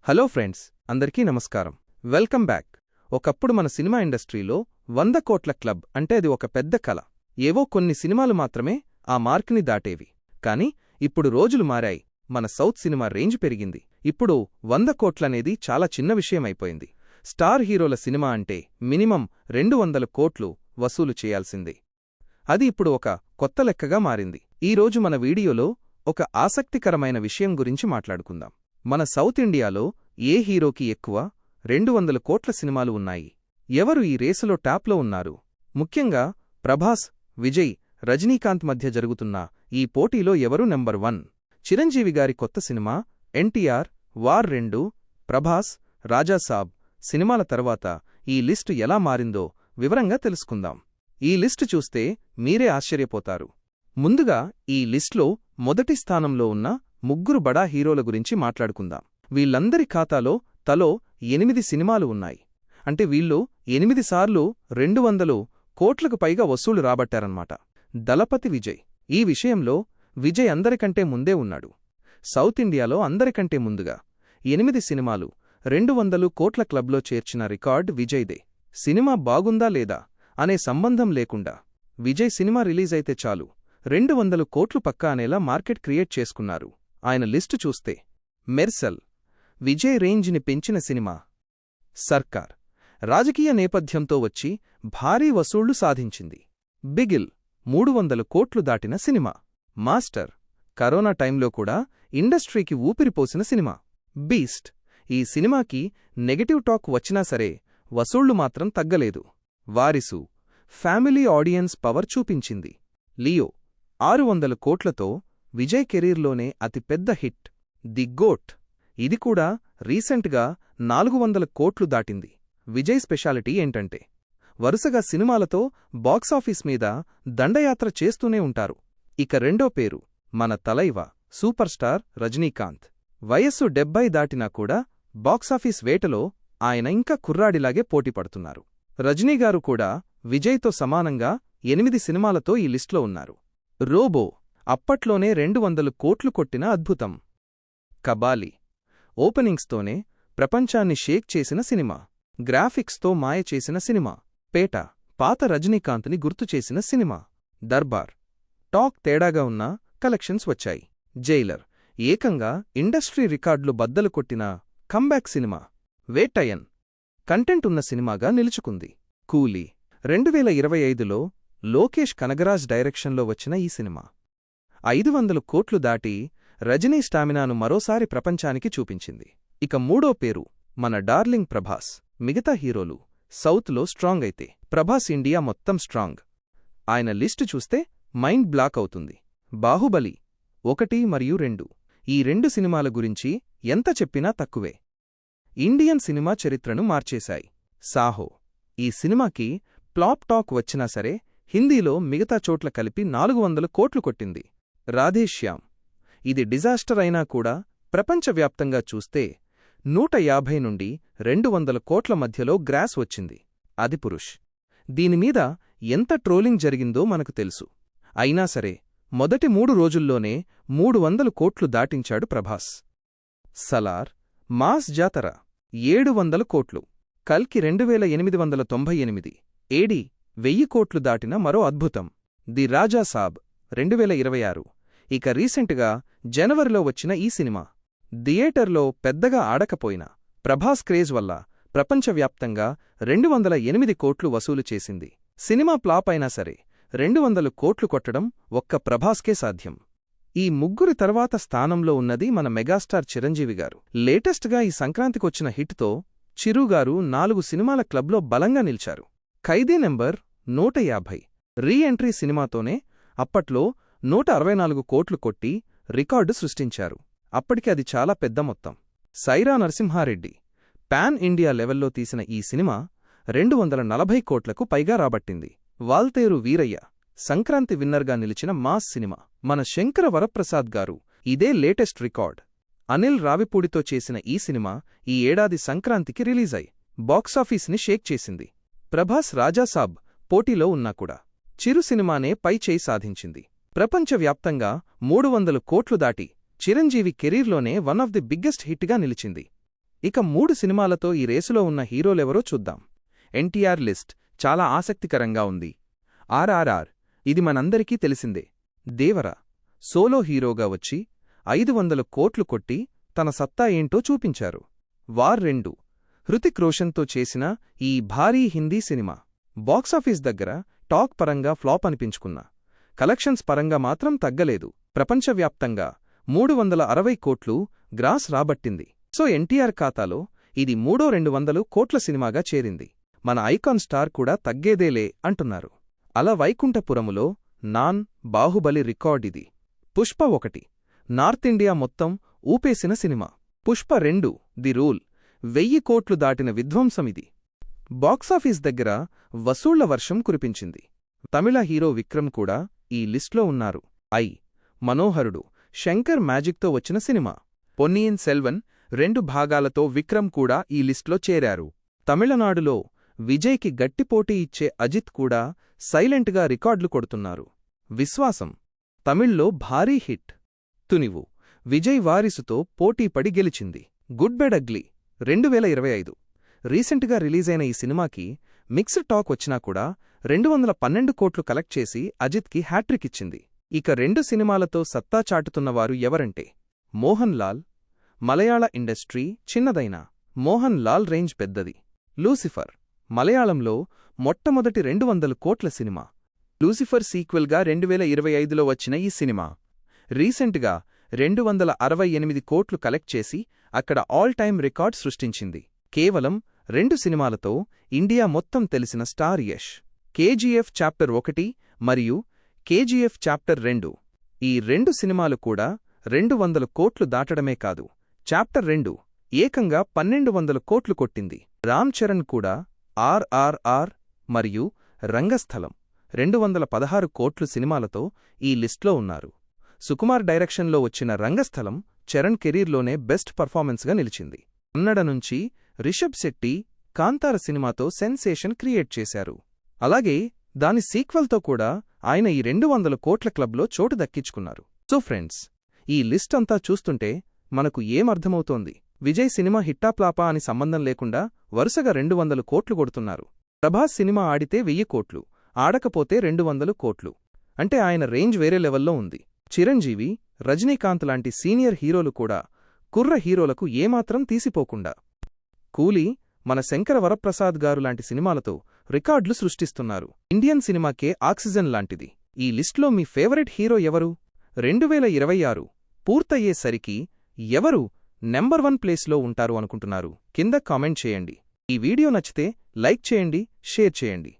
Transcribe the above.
Hello friends, అందరికీ నమస్కారం. Welcome back. ఒకప్పుడు మన సినిమా ఇండస్ట్రీలో 100 కోట్ల క్లబ్ అంటే అది ఒక పెద్ద కల. ఏవో కొన్ని సినిమాలు మాత్రమే ఆ మార్కుని దాటేవి. కానీ ఇప్పుడు రోజులు మారాయి. మన సౌత్ సినిమా రేంజ్ పెరిగింది. ఇప్పుడు 100 కోట్లనేది చాలా చిన్న విషయమైపోయింది. స్టార్ హీరోల సినిమా అంటే మినిమం 200 కోట్లు వసూలు చేయాల్సిందే. అది ఇప్పుడు ఒక కొత్త లెక్కగా మారింది. ఈరోజు మన వీడియోలో ఒక ఆసక్తికరమైన విషయం గురించి మాట్లాడుకుందాం. మన సౌత్ ఇండియాలో ఏ హీరోకి ఎక్కువ 200 కోట్ల సినిమాలు ఉన్నాయి? ఎవరు ఈ రేసులో టాప్లో ఉన్నారు? ముఖ్యంగా ప్రభాస్, విజయ్, రజనీకాంత్ మధ్య జరుగుతున్న ఈ పోటీలో ఎవరు నెంబర్ 1? చిరంజీవి గారి కొత్త సినిమా ఎన్టీఆర్, వార్ 2, ప్రభాస్, రాజాసాబ్ సినిమాల తర్వాత ఈ లిస్టు ఎలా మారిందో వివరంగా తెలుసుకుందాం. ఈ లిస్టు చూస్తే మీరే ఆశ్చర్యపోతారు. ముందుగా ఈ లిస్ట్లో మొదటి స్థానంలో ఉన్న 3 బడా హీరోల గురించి మాట్లాడుకుందాం. వీళ్లందరి ఖాతాలో తలో 8 సినిమాలు ఉన్నాయి. అంటే వీళ్ళు 8 సార్లు 200 కోట్లకు పైగా వసూలు రాబట్టారన్నమాట. దళపతి విజయ్. ఈ విషయంలో విజయ్ అందరికంటే ముందే ఉన్నాడు. సౌత్ ఇండియాలో అందరికంటే ముందుగా 8 సినిమాలు 200 కోట్ల క్లబ్లో చేర్చిన రికార్డ్ విజయ్దే. సినిమా బాగుందా లేదా అనే సంబంధం లేకుండా విజయ్ సినిమా రిలీజైతే చాలు 200 కోట్లు పక్కా అనేలా మార్కెట్ క్రియేట్ చేసుకున్నారు. ఆయన లిస్టు చూస్తే మెర్సల్ విజయ్ రేంజ్ని పెంచిన సినిమా. సర్కార్ రాజకీయ నేపథ్యంతో వచ్చి భారీ వసూళ్లు సాధించింది. బిగిల్ 300 కోట్లు దాటిన సినిమా. మాస్టర్ కరోనా టైంలో కూడా ఇండస్ట్రీకి ఊపిరిపోసిన సినిమా. బీస్ట్ ఈ సినిమాకి నెగటివ్ టాక్ వచ్చినా సరే వసూళ్లు మాత్రం తగ్గలేదు. వారిసు ఫ్యామిలీ ఆడియన్స్ పవర్ చూపించింది. లియో 600 కోట్లతో విజయ్ కెరీర్లోనే అతిపెద్ద హిట్. ది గోట్ ఇది కూడా రీసెంట్గా 400 కోట్లు దాటింది. విజయ్ స్పెషాలిటీ ఏంటంటే వరుసగా సినిమాలతో బాక్సాఫీస్ మీద దండయాత్ర చేస్తూనే ఉంటారు. ఇక రెండో పేరు మన తలైవ సూపర్ స్టార్ రజనీకాంత్. వయస్సు 70 దాటినా కూడా బాక్సాఫీస్ వేటలో ఆయన ఇంకా కుర్రాడిలాగే పోటీపడుతున్నారు. రజనీగారు కూడా విజయ్తో సమానంగా 8 సినిమాలతో ఈ లిస్ట్లో ఉన్నారు. రోబో అప్పట్లోనే 200 కోట్లు కొట్టిన అద్భుతం. కబాలి ఓపెనింగ్స్తోనే ప్రపంచాన్ని షేక్ చేసిన సినిమా. గ్రాఫిక్స్తో మాయ చేసిన సినిమా. పేట పాత రజనీకాంత్ని గుర్తుచేసిన సినిమా. దర్బార్ టాక్ తేడాగా ఉన్నా కలెక్షన్స్ వచ్చాయి. జైలర్ ఏకంగా ఇండస్ట్రీ రికార్డులు బద్దలు కొట్టిన కంబ్యాక్ సినిమా. వేటయన్ కంటెంట్ ఉన్న సినిమాగా నిలుచుకుంది. కూలీ 2025లో లోకేష్ కనగరాజ్ డైరెక్షన్లో వచ్చిన ఈ సినిమా 500 కోట్లు దాటి రజనీ స్టామినాను మరోసారి ప్రపంచానికి చూపించింది. ఇక మూడో పేరు మన డార్లింగ్ ప్రభాస్. మిగతా హీరోలు సౌత్లో స్ట్రాంగ్ అయితే ప్రభాస్ ఇండియా మొత్తం స్ట్రాంగ్. ఆయన లిస్టు చూస్తే మైండ్ బ్లాక్ అవుతుంది. బాహుబలి 1 మరియు 2 ఈ 2 సినిమాల గురించి ఎంత చెప్పినా తక్కువే. ఇండియన్ సినిమా చరిత్రను మార్చేశాయి. సాహో ఈ సినిమాకి ప్లాప్ టాక్ వచ్చినా సరే హిందీలో మిగతా చోట్ల కలిపి 400 కోట్లు కొట్టింది. రాధేశ్యామ్ ఇది డిజాస్టర్ అయినా కూడా ప్రపంచవ్యాప్తంగా చూస్తే 150 నుండి 200 కోట్ల మధ్యలో గ్రాస్ వచ్చింది. ఆదిపురుష్ దీనిమీద ఎంత ట్రోలింగ్ జరిగిందో మనకు తెలుసు. అయినా సరే మొదటి 3 రోజుల్లోనే 300 కోట్లు దాటించాడు ప్రభాస్. సలార్ మాస్ జాతర 700 కోట్లు. కల్కి 2898. ఏడి 1000 కోట్లు దాటిన మరో అద్భుతం. ది రాజాసాబ్ 2026. ఇక రీసెంట్గా జనవరిలో వచ్చిన ఈ సినిమా థియేటర్లో పెద్దగా ఆడకపోయినా ప్రభాస్ క్రేజ్ వల్ల ప్రపంచవ్యాప్తంగా 208 కోట్లు వసూలు చేసింది. సినిమా ప్లాప్ అయినా సరే 200 కోట్లు కొట్టడం ఒక్క ప్రభాస్కే సాధ్యం. ఈ ముగ్గురి తర్వాత స్థానంలో ఉన్నది మన మెగాస్టార్ చిరంజీవి గారు. లేటెస్ట్గా ఈ సంక్రాంతికొచ్చిన హిట్తో చిరుగారు 4 సినిమాల క్లబ్లో బలంగా నిలిచారు. ఖైదీ నెంబర్ 150 రీ ఎంట్రీ సినిమాతోనే అప్పట్లో 164 కోట్లు కొట్టి రికార్డు సృష్టించారు. అప్పటికి అది చాలా పెద్ద మొత్తం. సైరా నరసింహారెడ్డి పాన్ ఇండియా లెవెల్లో తీసిన ఈ సినిమా 240 కోట్లకు పైగా రాబట్టింది. వాల్తేరు వీరయ్య సంక్రాంతి విన్నర్గా నిలిచిన మాస్ సినిమా. మన శంకర వరప్రసాద్ గారు ఇదే లేటెస్ట్ రికార్డ్. అనిల్ రావిపూడితో చేసిన ఈ సినిమా ఈ ఏడాది సంక్రాంతికి రిలీజై బాక్సాఫీస్ని షేక్ చేసింది. ప్రభాస్ రాజాసాబ్ పోటీలో ఉన్నా కూడా చిరు సినిమానే పై చేయి సాధించింది. ప్రపంచవ్యాప్తంగా 300 కోట్లు దాటి చిరంజీవి కెరీర్లోనే వన్ ఆఫ్ ది బిగ్గెస్ట్ హిట్గా నిలిచింది. ఇక 3 సినిమాలతో ఈ రేసులో ఉన్న హీరోలెవరో చూద్దాం. ఎన్టీఆర్ లిస్ట్ చాలా ఆసక్తికరంగా ఉంది. ఆర్ఆర్ఆర్ ఇది మనందరికీ తెలిసిందే. దేవర సోలో హీరోగా వచ్చి 500 కోట్లు కొట్టి తన సత్తా ఏంటో చూపించారు. వార్ 2 హృతిక్ రోషన్తో చేసిన ఈ భారీ హిందీ సినిమా బాక్సాఫీస్ దగ్గర టాక్ పరంగా ఫ్లాప్ అనిపించుకున్నా కలెక్షన్స్ పరంగా మాత్రం తగ్గలేదు. ప్రపంచవ్యాప్తంగా 360 కోట్లు గ్రాస్ రాబట్టింది. సో ఎన్టీఆర్ ఖాతాలో ఇది 200 కోట్ల సినిమాగా చేరింది. మన ఐకాన్ స్టార్ కూడా తగ్గేదేలే అంటున్నారు. అలా వైకుంఠపురములో నాన్ బాహుబలి రికార్డిది. పుష్ప 1 నార్త్ ఇండియా మొత్తం ఊపేసిన సినిమా. పుష్ప 2 ది రూల్ 1000 కోట్లు దాటిన విధ్వంసమిది. బాక్సాఫీస్ దగ్గర వసూళ్ల వర్షం కురిపించింది. తమిళ హీరో విక్రమ్ కూడా ఈ లిస్ట్లో ఉన్నారు. మనోహరుడు శంకర్ మ్యాజిక్తో వచ్చిన సినిమా. పొన్నియిన్ సెల్వన్ 2 భాగాలతో విక్రమ్ కూడా ఈ లిస్ట్లో చేరారు. తమిళనాడులో విజయ్కి గట్టిపోటీ ఇచ్చే అజిత్ కూడా సైలెంట్గా రికార్డులు కొడుతున్నారు. విశ్వాసం తమిళ్లో భారీ హిట్. తునివు విజయ్ వారిసుతో పోటీపడి గెలిచింది. గుడ్ బెడ్ అగ్లీ 2025 రీసెంట్గా రిలీజైన ఈ సినిమాకి మిక్స్డ్ టాక్ వచ్చినా కూడా 212 కోట్లు కలెక్ట్ చేసి అజిత్కి హ్యాట్రిక్ ఇచ్చింది. ఇక 2 సినిమాలతో సత్తా చాటుతున్నవారు ఎవరంటే మోహన్ లాల్. మలయాళ ఇండస్ట్రీ చిన్నదైనా మోహన్ లాల్ రేంజ్ పెద్దది. లూసిఫర్ మలయాళంలో మొట్టమొదటి 200 కోట్ల సినిమా. లూసిఫర్ సీక్వెల్గా 2025లో వచ్చిన ఈ సినిమా రీసెంట్గా 268 కోట్లు కలెక్ట్ చేసి అక్కడ ఆల్ టైమ్ రికార్డ్ సృష్టించింది. కేవలం 2 సినిమాలతో ఇండియా మొత్తం తెలిసిన స్టార్ యష్. కేజీఎఫ్ చాప్టర్ 1 మరియు కేజీఎఫ్ చాప్టర్ 2 ఈ 2 సినిమాలు కూడా 200 కోట్లు దాటడమే కాదు, చాప్టర్ 2 ఏకంగా 1200 కోట్లు కొట్టింది. రామ్ చరణ్ కూడా ఆర్ఆర్ఆర్ మరియు రంగస్థలం 216 కోట్లు సినిమాలతో ఈ లిస్ట్లో ఉన్నారు. సుకుమార్ డైరెక్షన్లో వచ్చిన రంగస్థలం చరణ్ కెరీర్లోనే బెస్ట్ పర్ఫార్మెన్స్గా నిలిచింది. కన్నడ నుంచి రిషబ్ శెట్టి కాంతార సినిమాతో సెన్సేషన్ క్రియేట్ చేశారు. అలాగే దాని సీక్వెల్తో కూడా ఆయన ఈ 200 కోట్ల క్లబ్లో చోటు దక్కించుకున్నారు. సో ఫ్రెండ్స్, ఈ లిస్ట్ అంతా చూస్తుంటే మనకు ఏమర్థమవుతోంది? విజయ్ సినిమా హిట్టాప్లాపా అని సంబంధం లేకుండా వరుసగా 200 కోట్లు కొడుతున్నారు. ప్రభాస్ సినిమా ఆడితే 1000 కోట్లు, ఆడకపోతే 200 కోట్లు. అంటే ఆయన రేంజ్ వేరే లెవెల్లో ఉంది. చిరంజీవి, రజనీకాంత్ లాంటి సీనియర్ హీరోలు కూడా కుర్ర హీరోలకు ఏమాత్రం తీసిపోకుండా కూలీ, మన శంకర వరప్రసాద్ గారు లాంటి సినిమాలతో రికార్డులు సృష్టిస్తున్నారు. ఇండియన్ సినిమాకే ఆక్సిజన్ లాంటిది. ఈ లిస్ట్లో మీ ఫేవరెట్ హీరో ఎవరు? 2026 పూర్తయ్యేసరికి ఎవరు నెంబర్ 1 ప్లేస్లో ఉంటారు అనుకుంటున్నారు? కింద కామెంట్ చేయండి. ఈ వీడియో నచ్చితే లైక్ చేయండి, షేర్ చేయండి.